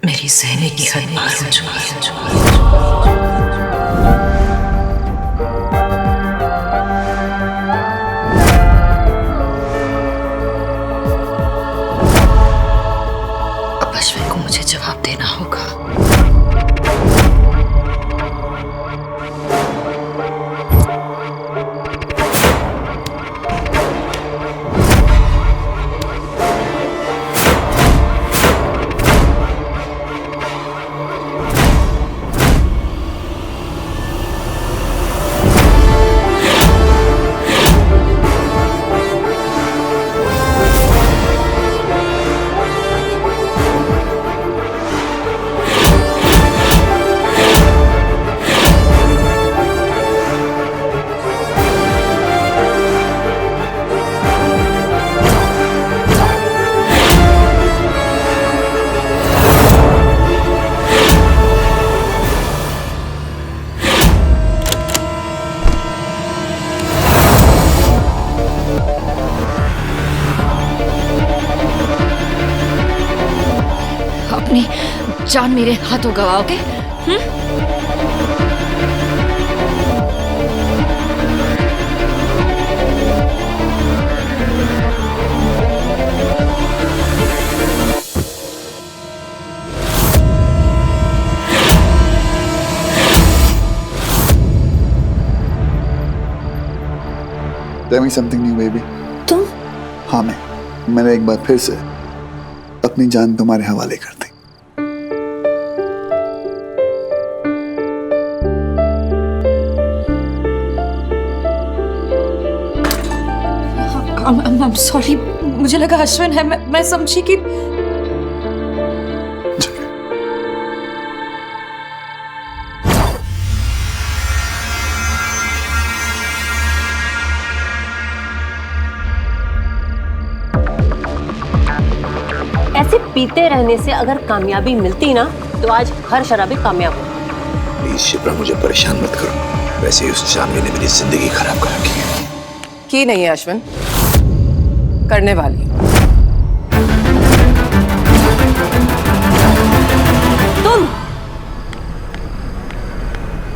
मेरी सहने की हद पार हो चुकी है। अब अश्विन को मुझे जवाब देना होगा। अपनी जान मेरे हाथों गवाओगे? Tell me something new, baby. तुम? हाँ मैंने एक बार फिर से अपनी जान तुम्हारे हवाले कर दी। I'm sorry, मुझे लगा अश्विन है। मैं समझी कि ऐसे पीते रहने से अगर कामयाबी मिलती ना तो आज हर शराबी कामयाब हो। प्लीज शिप्रा, मुझे परेशान मत करो। वैसे ही उस जानवी ने मेरी जिंदगी खराब कर रखी है। की नहीं है अश्विन, करने वाली।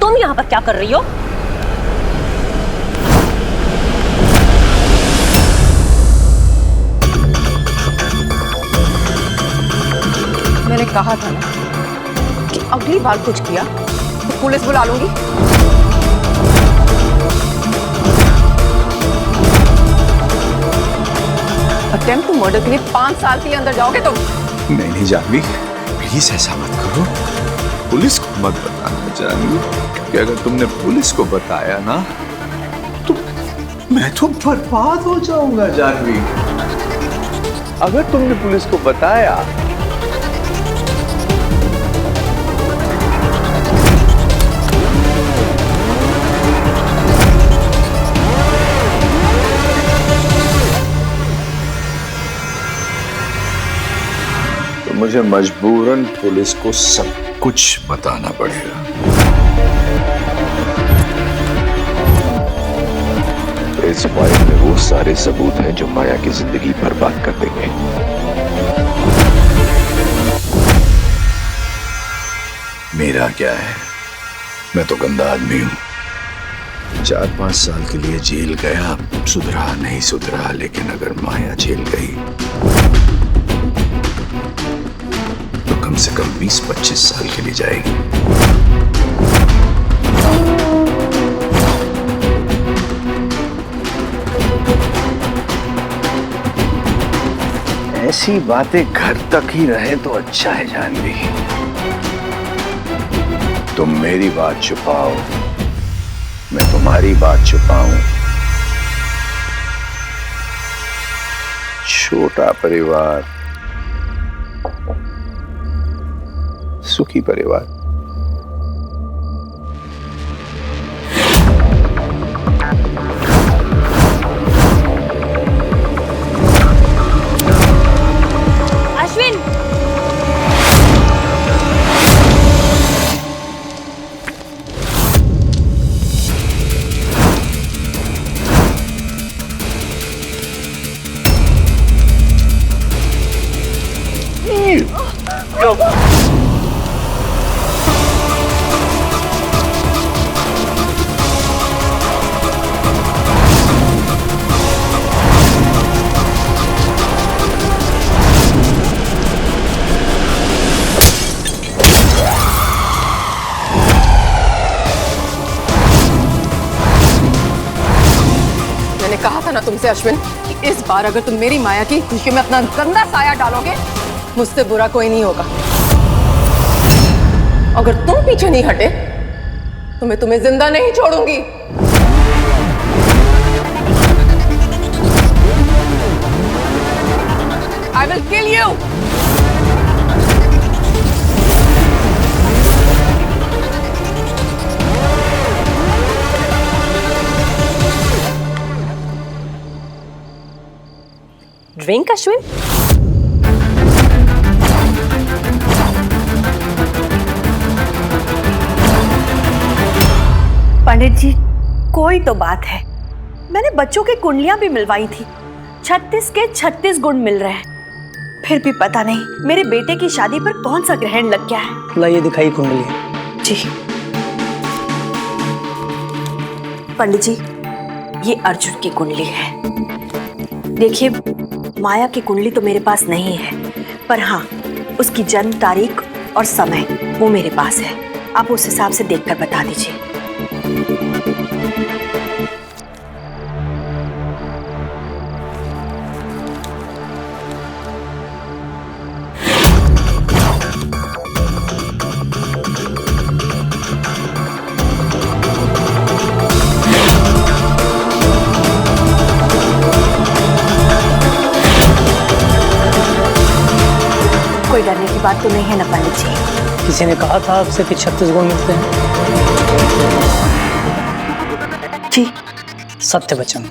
तुम यहाँ पर क्या कर रही हो? मैंने कहा था ना कि अगली बार कुछ किया तो पुलिस बुला लूंगी। अटेम्प्ट टू मर्डर के लिए 5 साल के लिए अंदर जाओगे तुम। नहीं जानवी, प्लीज ऐसा मत करो। पुलिस को मत बताना जानवी, क्योंकि अगर तुमने पुलिस को बताया ना तो मैं तो बर्बाद हो जाऊंगा जानवी। अगर तुमने पुलिस को बताया तो मुझे मजबूरन पुलिस को सब कुछ बताना पड़ेगा। इस फाइल में वो सारे सबूत हैं जो माया की जिंदगी बर्बाद कर देंगे। मेरा क्या है, मैं तो गंदा आदमी हूं। 4-5 साल के लिए जेल गया, सुधरा नहीं सुधरा, लेकिन अगर माया जेल गई तो कम से कम 20-25 साल के लिए जाएगी। ऐसी बातें घर तक ही रहे तो अच्छा है जानवी। तुम मेरी बात छुपाओ, मैं तुम्हारी बात छुपाऊं। छोटा परिवार, सुखी परिवार। मैंने कहा था ना तुमसे अश्विन कि इस बार अगर तुम मेरी माया की खुशी में अपना गंदा साया डालोगे, मुझसे बुरा कोई नहीं होगा। अगर तुम पीछे नहीं हटे तो मैं तुम्हें जिंदा नहीं छोड़ूंगी। I will kill you. Drink Ashwin? Pandit ji, कोई तो बात है। मैंने बच्चों की कुंडलियां भी मिलवाई थी, 36 के 36 गुण मिल रहे हैं। फिर भी पता नहीं मेरे बेटे की शादी पर कौन सा ग्रहण लग गया है। लाइए दिखाई कुंडली। जी पंडित जी, ये अर्जुन की कुंडली है। देखिए, माया की कुंडली तो मेरे पास नहीं है, पर हाँ, उसकी जन्म तारीख और समय वो मेरे पास है। आप उस हिसाब से देखकर बता दीजिए। कोई डरने की बात तो नहीं है ना पंडित जी? किसी ने कहा था आपसे कि 36 गुण मिलते हैं? जी, सत्य वचन।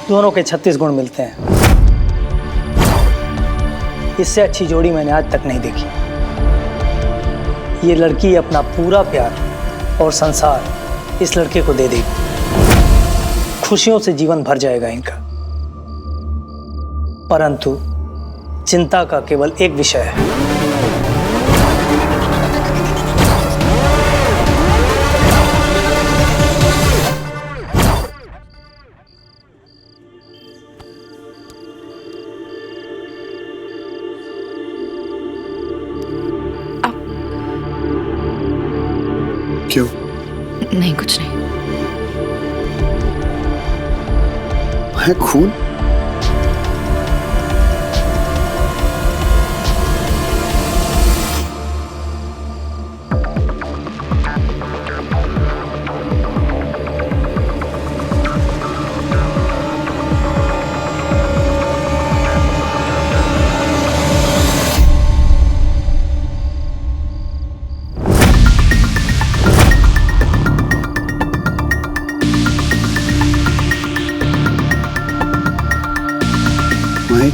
दोनों के 36 गुण मिलते हैं। इससे अच्छी जोड़ी मैंने आज तक नहीं देखी। ये लड़की अपना पूरा प्यार और संसार इस लड़के को दे देगी। खुशियों से जीवन भर जाएगा इनका। परंतु चिंता का केवल एक विषय है। क्यों? नहीं, कुछ नहीं। है खून?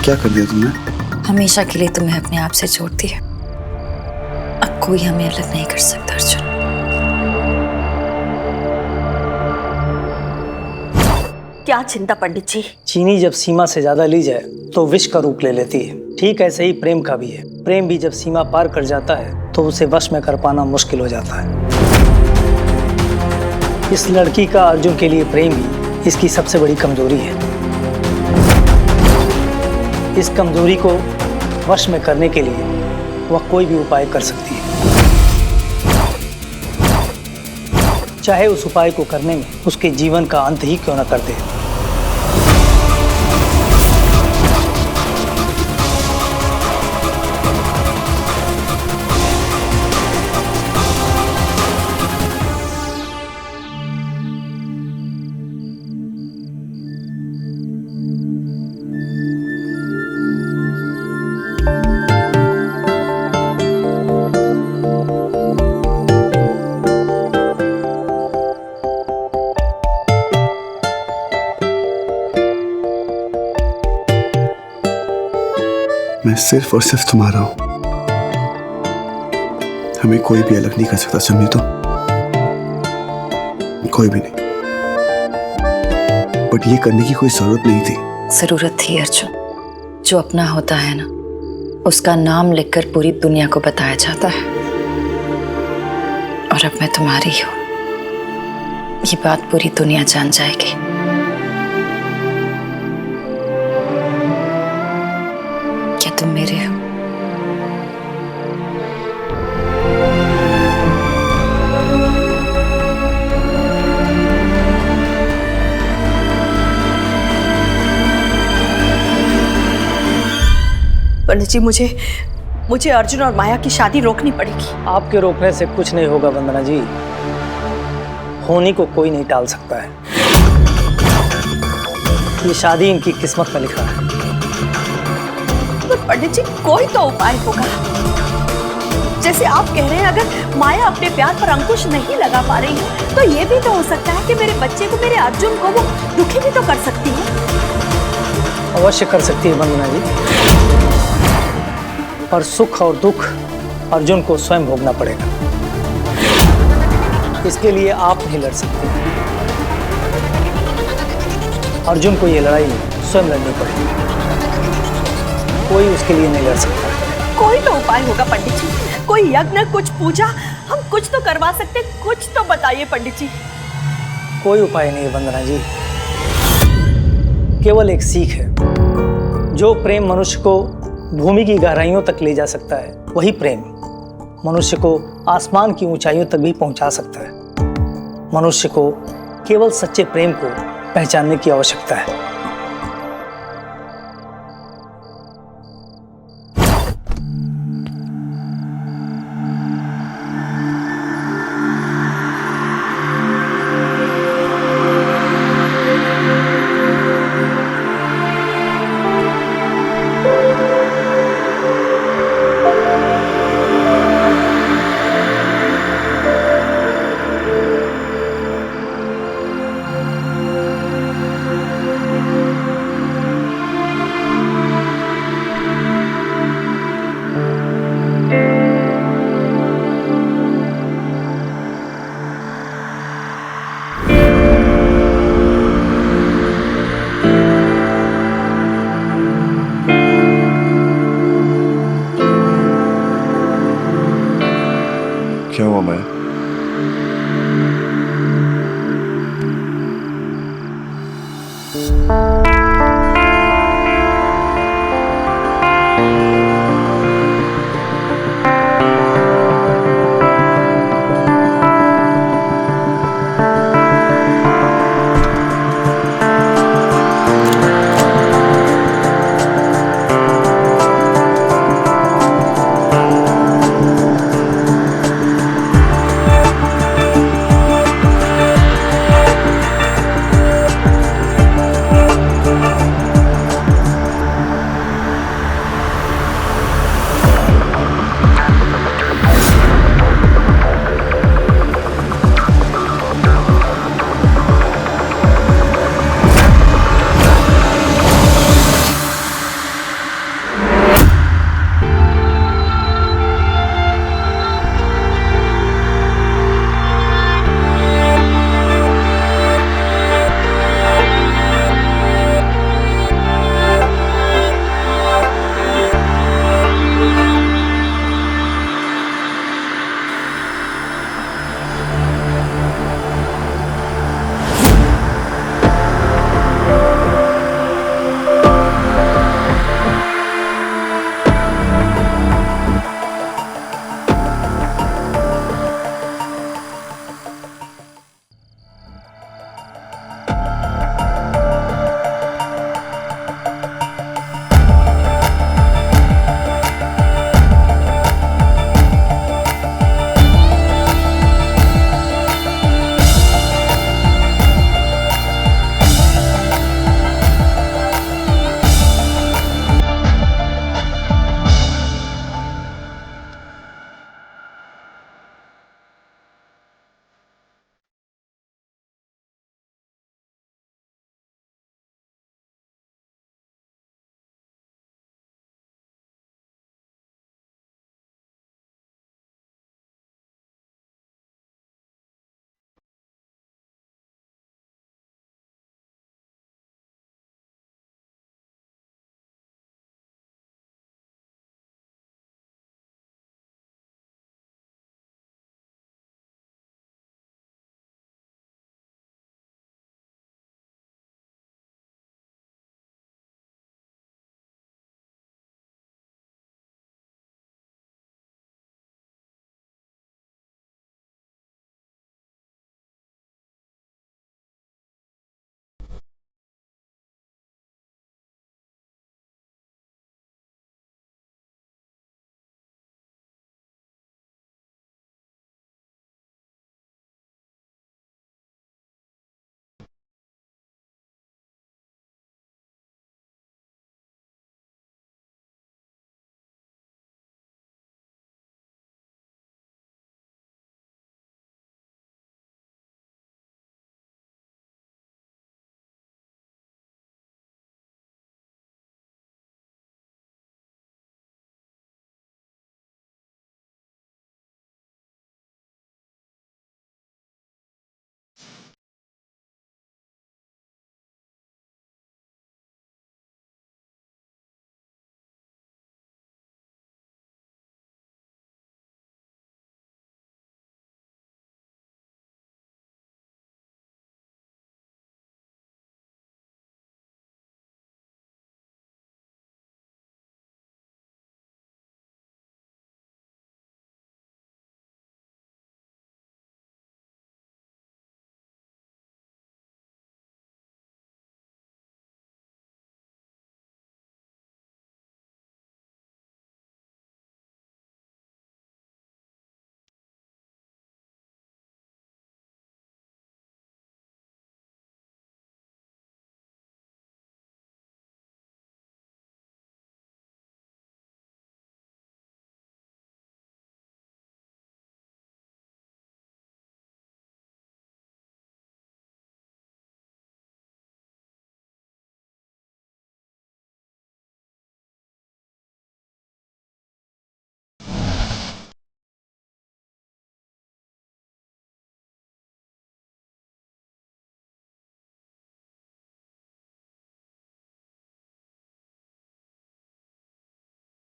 क्या कर दिया तुमने? हमेशा के लिए तुम्हें अपने आप से जोड़ दिया। अब कोई हमें अलग नहीं कर सकता अर्जुन। क्या चिंता पंडित जी? चीनी जब सीमा से ज्यादा ली जाए तो विष का रूप ले लेती है। ठीक ऐसे ही प्रेम का भी है। प्रेम भी जब सीमा पार कर जाता है तो उसे वश में कर पाना मुश्किल हो जाता है। इस लड़की का अर्जुन के लिए प्रेम ही इसकी सबसे बड़ी कमजोरी है। इस कमजोरी को वश में करने के लिए वह कोई भी उपाय कर सकती है, चाहे उस उपाय को करने में उसके जीवन का अंत ही क्यों न कर दे। मैं सिर्फ और सिर्फ तुम्हारा हूं। हमें कोई भी अलग नहीं कर सकता, समझी? तो कोई भी नहीं। बट ये करने की कोई जरूरत नहीं थी। जरूरत थी अर्जुन। जो अपना होता है ना, उसका नाम लिखकर पूरी दुनिया को बताया जाता है। और अब मैं तुम्हारी हूं, ये बात पूरी दुनिया जान जाएगी। क्या तुम मेरे हो? पंडित जी, मुझे अर्जुन और माया की शादी रोकनी पड़ेगी। आपके रोकने से कुछ नहीं होगा वंदना जी। होनी को कोई नहीं टाल सकता है। ये शादी इनकी किस्मत में लिखा है। पर पंडित जी, कोई तो उपाय होगा। जैसे आप कह रहे हैं, अगर माया अपने प्यार पर अंकुश नहीं लगा पा रही है, तो ये भी तो हो सकता है कि मेरे बच्चे को, मेरे अर्जुन को वो दुखी भी तो कर सकती है। अवश्य कर सकती है वंदना जी, पर सुख और दुख अर्जुन को स्वयं भोगना पड़ेगा। इसके लिए आप नहीं लड़ सकते। अर्जुन को ये लड़ाई स्वयं लड़नी पड़ेगी। कोई उसके लिए नहीं लड़ सकता। कोई तो उपाय होगा पंडित जी, कोई यज्ञ, कुछ पूजा, हम कुछ तो करवा सकते। कुछ तो बताइए पंडित जी। कोई उपाय नहीं है वंदना जी, केवल एक सीख है। जो प्रेम मनुष्य को भूमि की गहराइयों तक ले जा सकता है, वही प्रेम मनुष्य को आसमान की ऊंचाइयों तक भी पहुंचा सकता है। मनुष्य को केवल सच्चे प्रेम को पहचानने की आवश्यकता है। क्या हुआ मैं?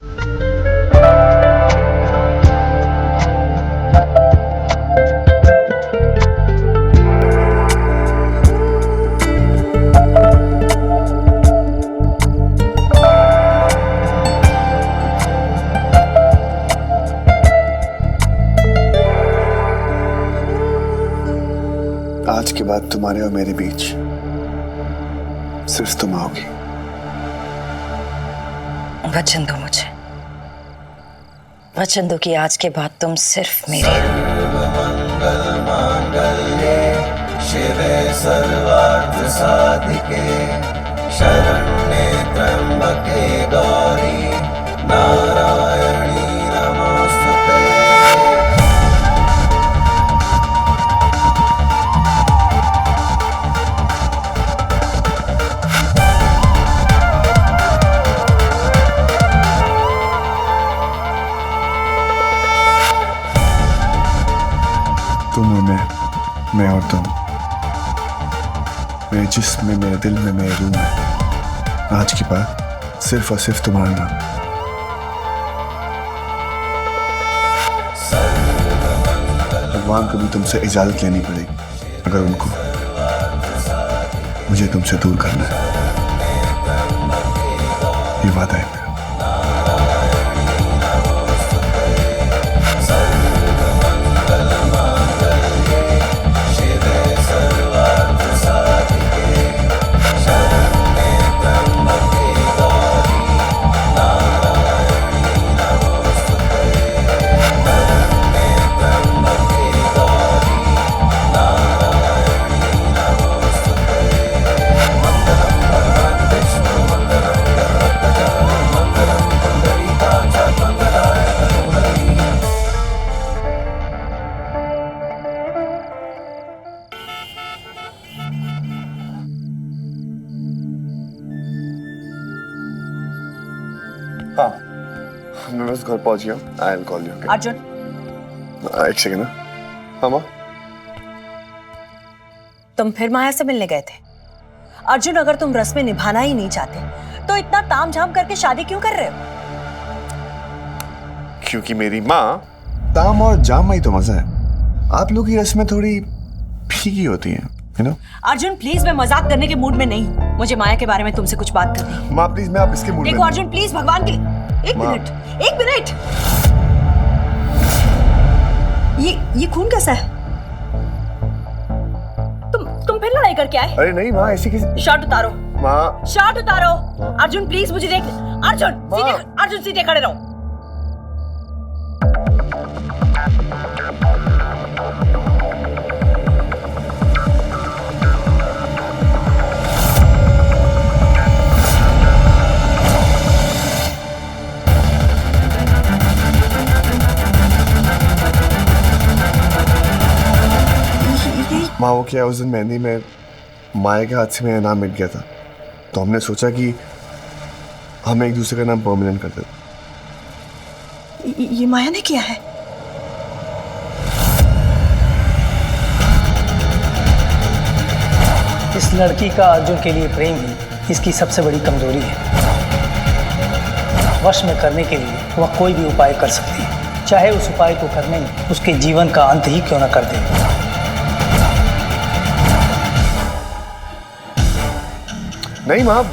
आज के बाद तुम्हारे और मेरे बीच सिर्फ तुम आओगी। वचन दो मुझे, वचन दो कि आज के बाद तुम सिर्फ मेरे शिवे सर्वार्थ साधिके शरण्ये त्र्यंबके गौरी नारायणी नमोस्तुते। तुम और मैं और तुम, मेरे जिस्म में, मेरे दिल में, मेरे रूह में, आज के बाद सिर्फ और सिर्फ तुम्हारा नाम। भगवान को भी तुमसे इजाजत लेनी पड़ेगी अगर उनको मुझे तुमसे दूर करना है। ये वादा है। हाँ, मैं बस घर पहुंच गया। I will call you. Arjun, एक सेकंड ना। हाँ माँ, तुम फिर माया से मिलने गए थे? अर्जुन, अगर तुम रस्में निभाना ही नहीं चाहते तो इतना तामझाम करके शादी क्यों कर रहे हो? क्योंकि मेरी माँ, ताम और जाम में ही तो मजा है। आप लोग की रस्में थोड़ी फीकी होती हैं, यू नो। अर्जुन प्लीज, मैं मजाक करने के मूड में नहीं हूँ। मुझे माया के बारे में तुमसे कुछ बात करनी है। माँ प्लीज, मैं आप इसके मूड में। देखो अर्जुन प्लीज, भगवान के लिए एक मिनट, एक मिनट। ये खून कैसा है? तुम फिर लड़ाई करके आए? अरे नहीं माँ, ऐसी किसी। शर्ट उतारो माँ, शर्ट उतारो। अर्जुन प्लीज मुझे देख। अर्जुन सीधे खड़े रहो। माँ वो क्या, उस दिन मेहंदी में माया के हाथ से मेरा नाम मिट गया था, तो हमने सोचा कि हम एक दूसरे का नाम परमानेंट कर देते। ये माया ने किया है? इस लड़की का अर्जुन के लिए प्रेम ही इसकी सबसे बड़ी कमजोरी है। वश में करने के लिए वह कोई भी उपाय कर सकती है, चाहे उस उपाय को करने में उसके जीवन का अंत ही क्यों न कर दे। नहीं माँ,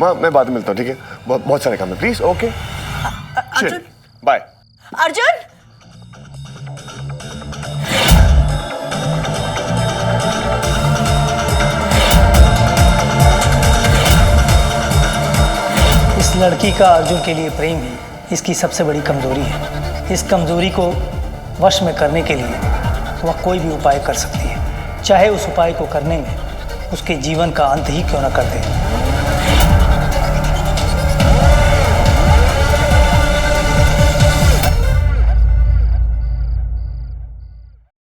मैं बाद में मिलता हूँ, ठीक है? बहुत सारे काम है, please. Okay, Arjun, bye. Arjun, इस लड़की का अर्जुन के लिए प्रेम ही इसकी सबसे बड़ी कमजोरी है। इस कमजोरी को वश में करने के लिए वह कोई भी उपाय कर सकती है, चाहे उस उपाय को करने में उसके जीवन का अंत ही क्यों न कर दे।